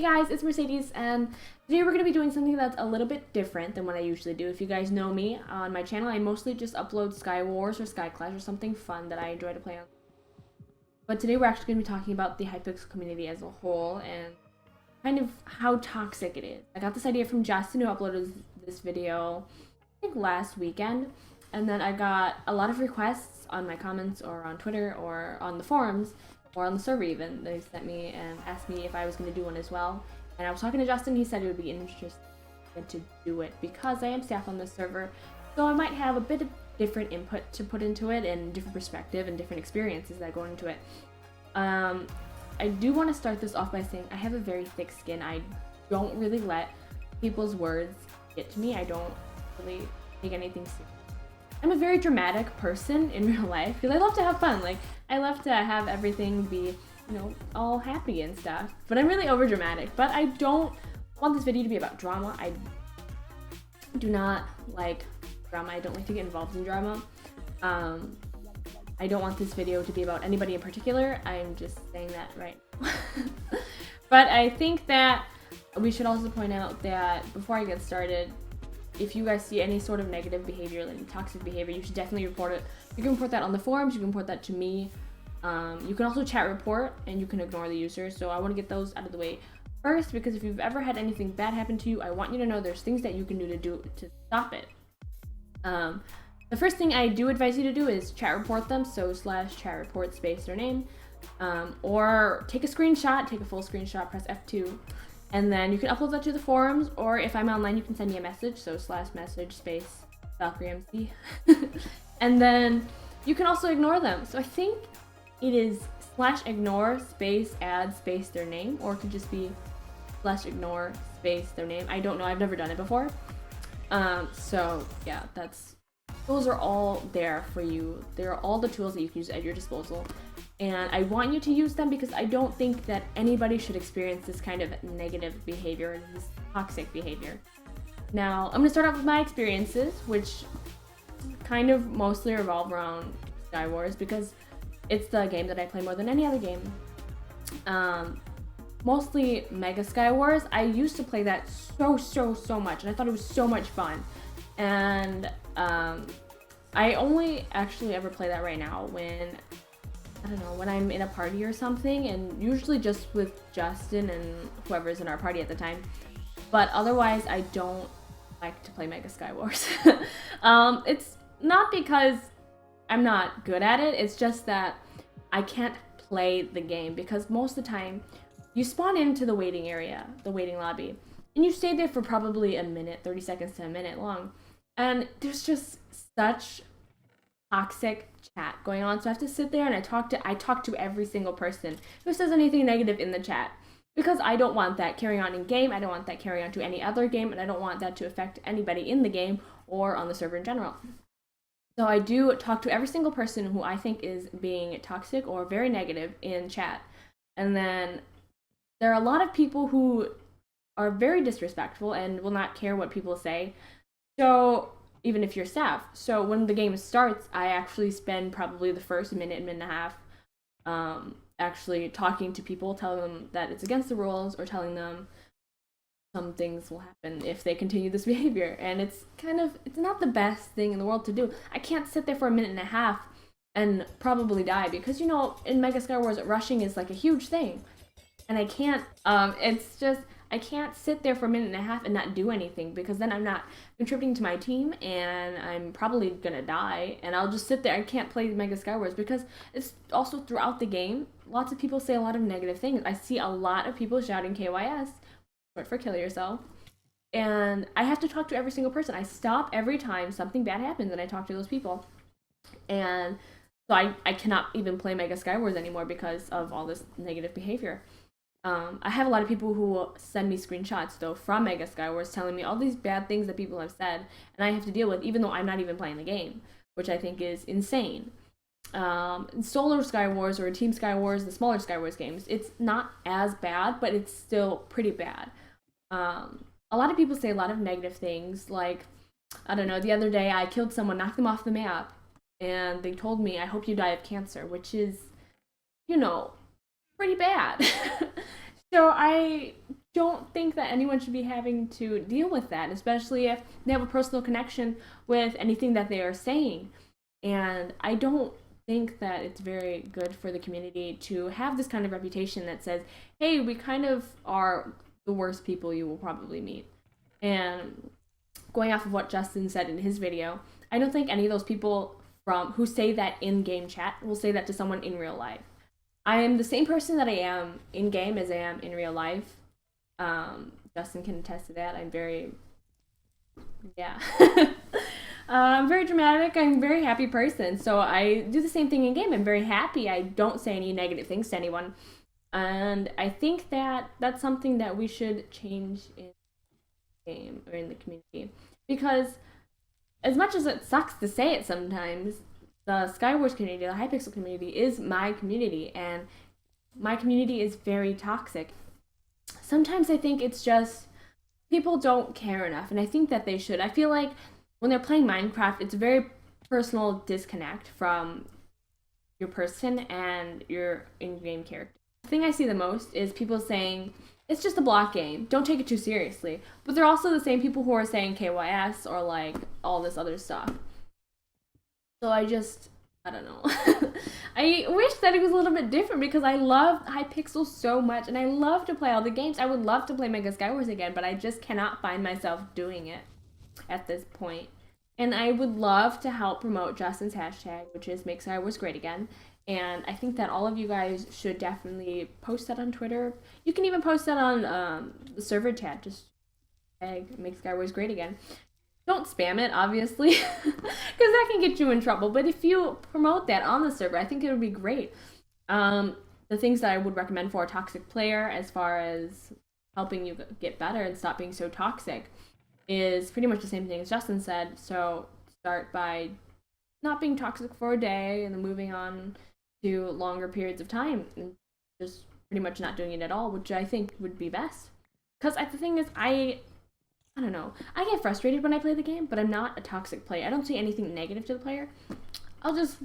guys, it's Mercedes, and today we're going to be doing something that's a little bit different than what I usually do. If you guys know me on my channel, I mostly just upload SkyWars or SkyClash or something fun that I enjoy to play on. But today we're actually going to be talking about the Hypixel community as a whole and kind of how toxic it is. I got this idea from Justin, who uploaded this video, I think last weekend, and then I got a lot of requests on my comments or on Twitter or on the forums or on the server even. They sent me and asked me if I was going to do one as well. And I was talking to Justin, he said it would be interesting to do it because I am staff on this server, so I might have a bit of different input to put into it and different perspective and different experiences that go into it. I do want to start this off by saying I have a very thick skin. I don't really let people's words get to me. I don't really take anything seriously. I'm a very dramatic person in real life because I love to have fun. Like, I love to have everything be, you know, all happy and stuff. But I'm really over dramatic. But I don't want this video to be about drama. I do not like drama. I don't like to get involved in drama. I don't want this video to be about anybody in particular. I'm just saying that right now. But I think that we should also point out that before I get started, if you guys see any sort of negative behavior, like toxic behavior, you should definitely report it. You can report that on the forums, you can report that to me. You can also chat report, and you can ignore the user. So I want to get those out of the way first, because if you've ever had anything bad happen to you, I want you to know there's things that you can do to stop it. The first thing I do advise you to do is chat report them, so /chat report space their name, or take a screenshot, take a full screenshot, press F2. And then you can upload that to the forums, or if I'm online, you can send me a message, so /message space ValkyrieMC. And then you can also ignore them. So I think it is /ignore space add space their name, or it could just be /ignore space their name. I don't know, I've never done it before. So yeah, those are all there for you. They're all the tools that you can use at your disposal. And I want you to use them because I don't think that anybody should experience this kind of negative behavior, this toxic behavior. Now, I'm going to start off with my experiences, which kind of mostly revolve around SkyWars because it's the game that I play more than any other game. Mostly Mega SkyWars. I used to play that so much, and I thought it was so much fun. And I only actually ever play that right now when, I don't know, when I'm in a party or something, and usually just with Justin and whoever's in our party at the time. But otherwise, I don't like to play Mega SkyWars. It's not because I'm not good at it, it's just that I can't play the game because most of the time, you spawn into the waiting area, the waiting lobby, and you stay there for probably a minute, 30 seconds to a minute long. And there's just such toxic chat going on, so I have to sit there and I talk to every single person who says anything negative in the chat, because I don't want that carrying on in game, I don't want that carrying on to any other game, and I don't want that to affect anybody in the game or on the server in general. So I do talk to every single person who I think is being toxic or very negative in chat. And then there are a lot of people who are very disrespectful and will not care what people say. So even if you're staff. So when the game starts, I actually spend probably the first minute and a half actually talking to people, telling them that it's against the rules, or telling them some things will happen if they continue this behavior. And it's not the best thing in the world to do. I can't sit there for a minute and a half and probably die because, you know, in Mega SkyWars, rushing is like a huge thing. And I can't, I can't sit there for a minute and a half and not do anything, because then I'm not contributing to my team and I'm probably gonna die, and I'll just sit there. I can't play Mega SkyWars because it's also throughout the game, lots of people say a lot of negative things. I see a lot of people shouting KYS, short for kill yourself, and I have to talk to every single person. I stop every time something bad happens and I talk to those people. And so I cannot even play Mega SkyWars anymore because of all this negative behavior. I have a lot of people who will send me screenshots, though, from Mega SkyWars telling me all these bad things that people have said, and I have to deal with, even though I'm not even playing the game, which I think is insane. In Solo SkyWars or Team SkyWars, the smaller SkyWars games, it's not as bad, but it's still pretty bad. A lot of people say a lot of negative things, like, I don't know, the other day I killed someone, knocked them off the map, and they told me, I hope you die of cancer, which is, you know, pretty bad. So I don't think that anyone should be having to deal with that, especially if they have a personal connection with anything that they are saying. And I don't think that it's very good for the community to have this kind of reputation that says, hey, we kind of are the worst people you will probably meet. And going off of what Justin said in his video, I don't think any of those people who say that in game chat will say that to someone in real life. I am the same person that I am in game as I am in real life. Justin can attest to that. I'm very, yeah. I'm very dramatic. I'm a very happy person. So I do the same thing in game. I'm very happy. I don't say any negative things to anyone. And I think that that's something that we should change in the game or in the community. Because as much as it sucks to say it sometimes, the SkyWars community, the Hypixel community is my community. And my community is very toxic. Sometimes I think it's just people don't care enough. And I think that they should. I feel like when they're playing Minecraft, it's a very personal disconnect from your person and your in-game character. The thing I see the most is people saying, it's just a block game, don't take it too seriously. But they're also the same people who are saying KYS or like all this other stuff. So I don't know. I wish that it was a little bit different because I love Hypixel so much and I love to play all the games. I would love to play Mega SkyWars again, but I just cannot find myself doing it at this point. And I would love to help promote Justin's hashtag, which is Make SkyWars Great Again. And I think that all of you guys should definitely post that on Twitter. You can even post that on the server chat, just hashtag Make SkyWars Great Again. Don't spam it, obviously, because that can get you in trouble. But if you promote that on the server, I think it would be great. The things that I would recommend for a toxic player as far as helping you get better and stop being so toxic is pretty much the same thing as Justin said. So start by not being toxic for a day and then moving on to longer periods of time and just pretty much not doing it at all, which I think would be best. Because the thing is, I don't know. I get frustrated when I play the game, but I'm not a toxic player. I don't say anything negative to the player. I'll just,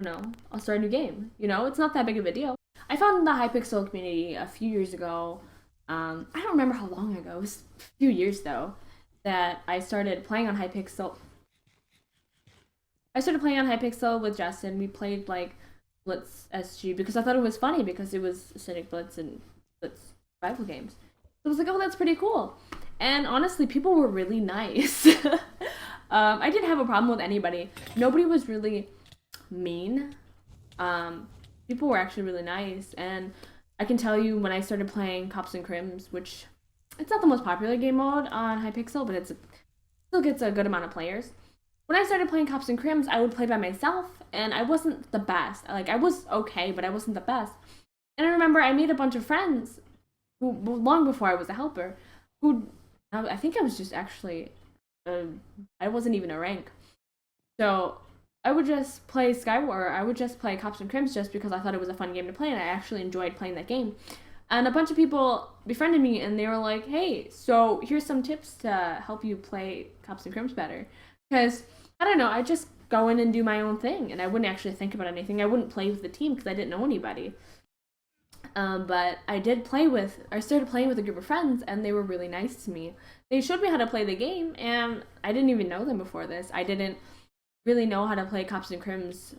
I'll start a new game. It's not that big of a deal. I found the Hypixel community a few years ago. I don't remember how long ago. It was a few years, though, that I started playing on Hypixel. I started playing on Hypixel with Justin. We played, like, Blitz SG because I thought it was funny because it was Acidic Blitz and Blitz rival games. So I was like, oh, that's pretty cool. And honestly, people were really nice. I didn't have a problem with anybody. Nobody was really mean. People were actually really nice. And I can tell you when I started playing Cops and Crims, which it's not the most popular game mode on Hypixel, but it still gets a good amount of players. When I started playing Cops and Crims, I would play by myself, and I wasn't the best. Like, I was okay, but I wasn't the best. And I remember I made a bunch of friends who, long before I was a helper, who I think I was just actually, I wasn't even a rank. So I would just play SkyWars, I would just play Cops and Crims just because I thought it was a fun game to play and I actually enjoyed playing that game. And a bunch of people befriended me and they were like, hey, so here's some tips to help you play Cops and Crims better. Because, I don't know, I just go in and do my own thing and I wouldn't actually think about anything. I wouldn't play with the team because I didn't know anybody. But I started playing with a group of friends and they were really nice to me. They showed me how to play the game and I didn't even know them before this. I didn't really know how to play Cops and Crims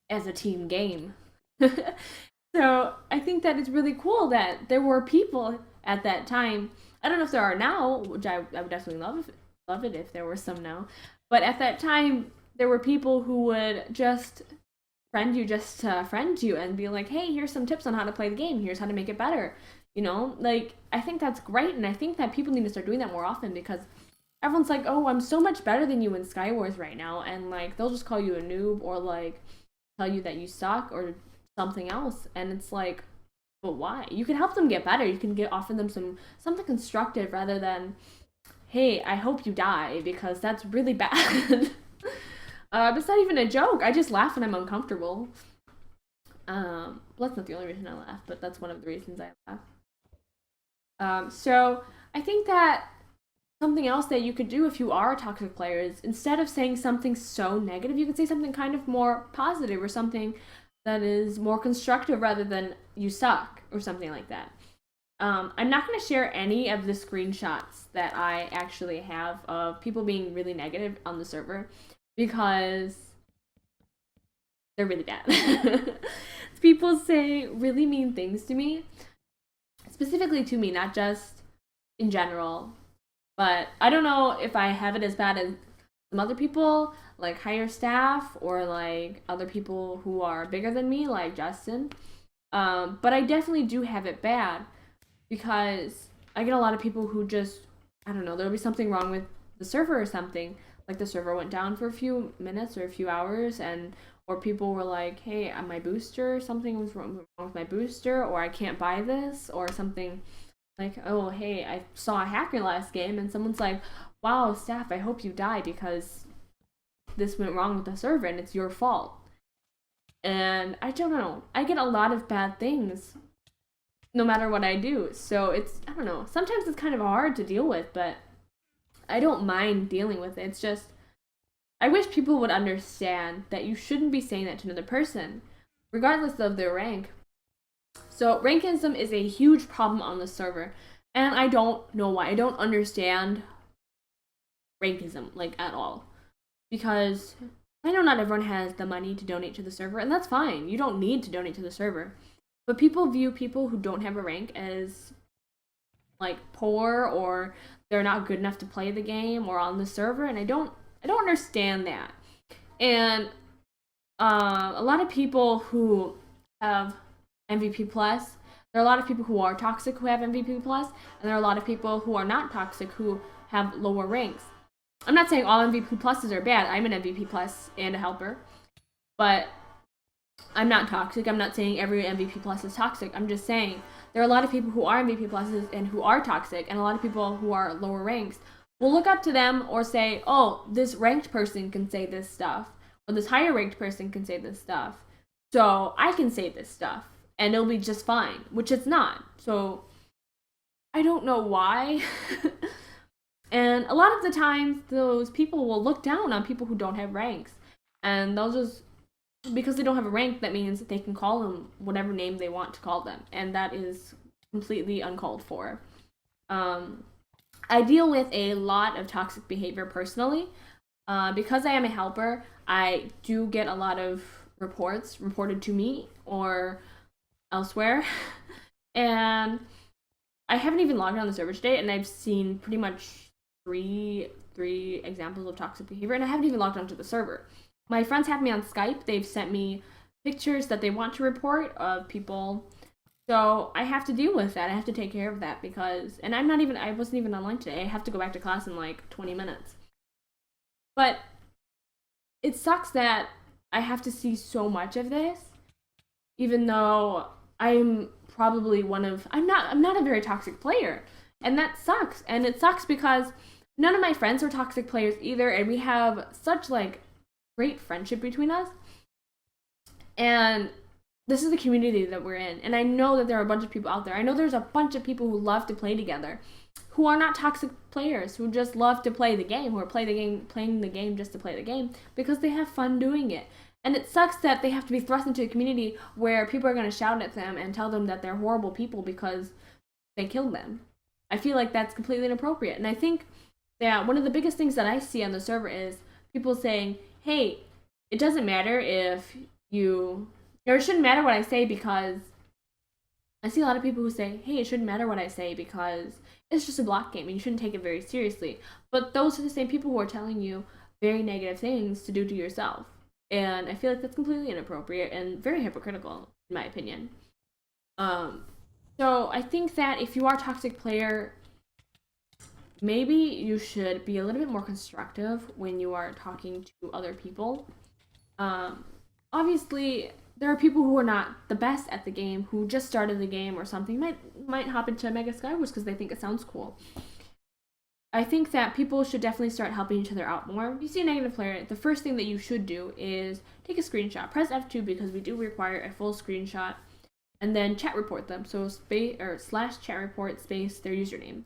as a team game. So I think that it's really cool that there were people at that time. I don't know if there are now, which I would definitely love it if there were some now. But at that time, there were people who would just friend you just to friend you and be like, hey, here's some tips on how to play the game. Here's how to make it better. Like, I think that's great. And I think that people need to start doing that more often because everyone's like, oh, I'm so much better than you in SkyWars right now. And, like, they'll just call you a noob or, like, tell you that you suck or something else. And it's like, but why? You can help them get better. You can offer them something constructive rather than, hey, I hope you die because that's really bad. It's not even a joke. I just laugh when I'm uncomfortable. That's not the only reason I laugh, but that's one of the reasons I laugh. So I think that something else that you could do if you are a toxic player is instead of saying something so negative, you could say something kind of more positive or something that is more constructive rather than you suck or something like that. I'm not going to share any of the screenshots that I actually have of people being really negative on the server because they're really bad. People say really mean things to me, specifically to me, not just in general. But I don't know if I have it as bad as some other people, like higher staff, or like other people who are bigger than me, like Justin. But I definitely do have it bad because I get a lot of people who just, I don't know, there'll be something wrong with the server or something. Like the server went down for a few minutes or a few hours, and or people were like, hey, my booster, something was wrong with my booster, or I can't buy this, or something like, oh, hey, I saw a hacker last game, and someone's like, wow, staff, I hope you die because this went wrong with the server and it's your fault. And I don't know, I get a lot of bad things no matter what I do. So it's, I don't know, sometimes it's kind of hard to deal with, but I don't mind dealing with it. It's just, I wish people would understand that you shouldn't be saying that to another person, regardless of their rank. So rankism is a huge problem on the server, and I don't know why. I don't understand rankism, like, at all. Because I know not everyone has the money to donate to the server, and that's fine. You don't need to donate to the server. But people view people who don't have a rank as, like, poor, or they're not good enough to play the game or on the server, and I don't understand that. And a lot of people who have MVP plus, there are a lot of people who are toxic who have MVP plus, and there are a lot of people who are not toxic who have lower ranks. I'm not saying all MVP pluses are bad. I'm an MVP plus and a helper, but I'm not toxic. I'm not saying every MVP plus is toxic. I'm just saying there are a lot of people who are MVP pluses and who are toxic, and a lot of people who are lower ranks will look up to them or say, oh, this ranked person can say this stuff, or this higher ranked person can say this stuff, so I can say this stuff and it'll be just fine, which it's not. So I don't know why. And a lot of the times those people will look down on people who don't have ranks, and they'll just, because they don't have a rank, that means that they can call them whatever name they want to call them, and that is completely uncalled for. I deal with a lot of toxic behavior personally. Because I am a helper, I do get a lot of reports reported to me or elsewhere. And I haven't even logged on the server today, and I've seen pretty much three examples of toxic behavior, and I haven't even logged onto the server. My friends have me on Skype. They've sent me pictures that they want to report of people. So I have to deal with that. I have to take care of that because, and I wasn't even online today. I have to go back to class in like 20 minutes. But it sucks that I have to see so much of this, even though I'm probably I'm not a very toxic player, and that sucks. And it sucks because none of my friends are toxic players either, and we have such like great friendship between us. And this is the community that we're in, and I know that there are a bunch of people out there. I know there's a bunch of people who love to play together, who are not toxic players, who just love to play the game, who are playing the game just to play the game because they have fun doing it. And it sucks that they have to be thrust into a community where people are going to shout at them and tell them that they're horrible people because they killed them. I feel like that's completely inappropriate. And I think that one of the biggest things that I see on the server is people saying, hey, it doesn't matter if you, or it shouldn't matter what I say because, I see a lot of people who say, hey, it shouldn't matter what I say because it's just a block game and you shouldn't take it very seriously. But those are the same people who are telling you very negative things to do to yourself. And I feel like that's completely inappropriate and very hypocritical, in my opinion. So I think that if you are a toxic player, maybe you should be a little bit more constructive when you are talking to other people. Obviously, there are people who are not the best at the game, who just started the game or something, might hop into Mega SkyWars because they think it sounds cool. I think that people should definitely start helping each other out more. If you see a negative player, the first thing that you should do is take a screenshot. Press F2 because we do require a full screenshot, and then chat report them. So /chat report space their username.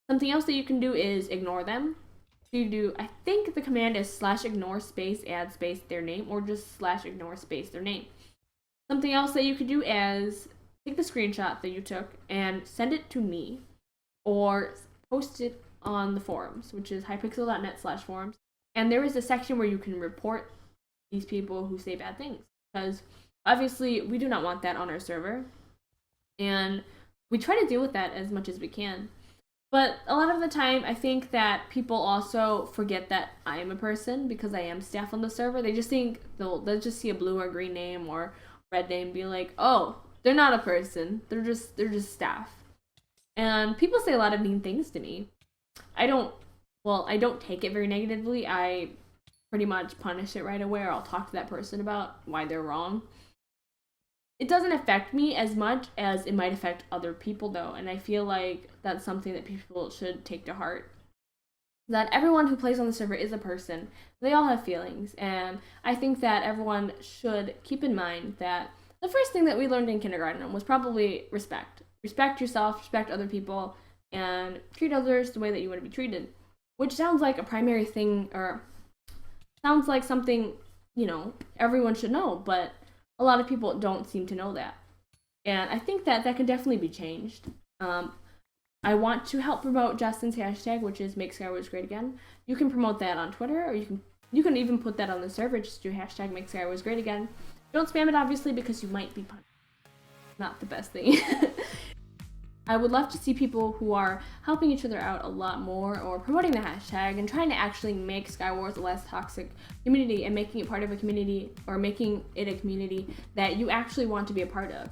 Something else that you can do is ignore them. So you do, I think the command is /ignore space add space their name, or just /ignore space their name. Something else that you could do is take the screenshot that you took and send it to me, or post it on the forums, which is hypixel.net/forums. And there is a section where you can report these people who say bad things, because obviously we do not want that on our server, and we try to deal with that as much as we can. But a lot of the time, I think that people also forget that I am a person because I am staff on the server. They just think they'll just see a blue or green name or red name and be like, oh, they're not a person. They're just staff. And people say a lot of mean things to me. I don't take it very negatively. I pretty much punish it right away, or I'll talk to that person about why they're wrong. It doesn't affect me as much as it might affect other people, though, and I feel like that's something that people should take to heart. That everyone who plays on the server is a person. They all have feelings, and I think that everyone should keep in mind that the first thing that we learned in kindergarten was probably respect. Respect yourself, respect other people, and treat others the way that you want to be treated. Which sounds like a primary thing, or sounds like something, you know, everyone should know, but a lot of people don't seem to know that. And I think that that can definitely be changed. I want to help promote Justin's hashtag, which is Make SkyWars Great Again. You can promote that on Twitter, or you can even put that on the server. Just do hashtag Make SkyWars Great Again. Don't spam it, obviously, because you might be punished. Not the best thing. I would love to see people who are helping each other out a lot more, or promoting the hashtag and trying to actually make SkyWars a less toxic community, and making it part of a community, or making it a community that you actually want to be a part of,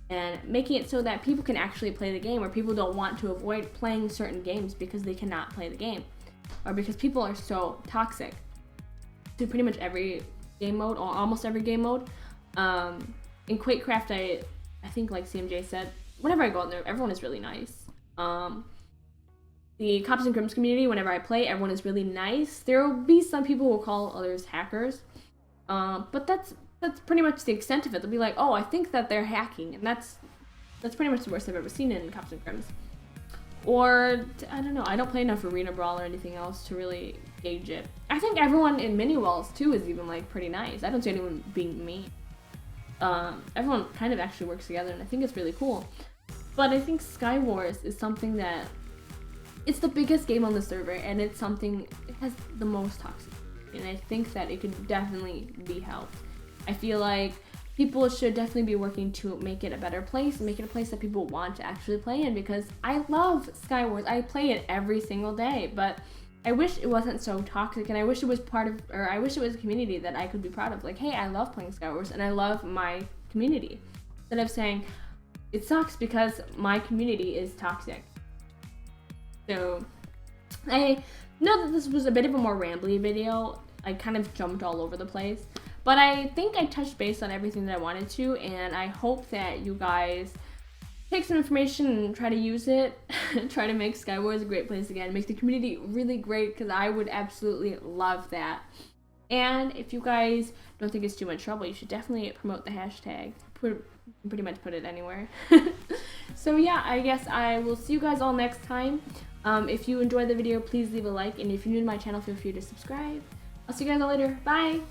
and making it so that people can actually play the game, or people don't want to avoid playing certain games because they cannot play the game, or because people are so toxic to pretty much every game mode, or almost every game mode. In Quakecraft, I think, like CMJ said, whenever I go in there, everyone is really nice. The Cops and Crims community, whenever I play, everyone is really nice. There will be some people who will call others hackers, but that's pretty much the extent of it. They'll be like, oh, I think that they're hacking, and that's pretty much the worst I've ever seen in Cops and Crims. Or, I don't know, I don't play enough Arena Brawl or anything else to really gauge it. I think everyone in Mini Walls, too, is even, like, pretty nice. I don't see anyone being mean. Everyone kind of actually works together, and I think it's really cool. But I think SkyWars is something that, it's the biggest game on the server, and it's something, it has the most toxic, and I think that it could definitely be helped. I feel like people should definitely be working to make it a better place, and make it a place that people want to actually play in, because I love SkyWars. I play it every single day, but I wish it wasn't so toxic, and I wish it was I wish it was a community that I could be proud of. Like, hey, I love playing SkyWars, and I love my community. Instead of saying, it sucks because my community is toxic. So, I know that this was a bit of a more rambly video. I kind of jumped all over the place. But I think I touched base on everything that I wanted to, and I hope that you guys take some information and try to use it. Try to make SkyWars a great place again. Make the community really great, because I would absolutely love that. And if you guys don't think it's too much trouble, you should definitely promote the hashtag. Pretty much put it anywhere. So yeah, I guess I will see you guys all next time. If you enjoyed the video, please leave a like, and if you're new to my channel, feel free to subscribe. I'll see you guys all later. Bye!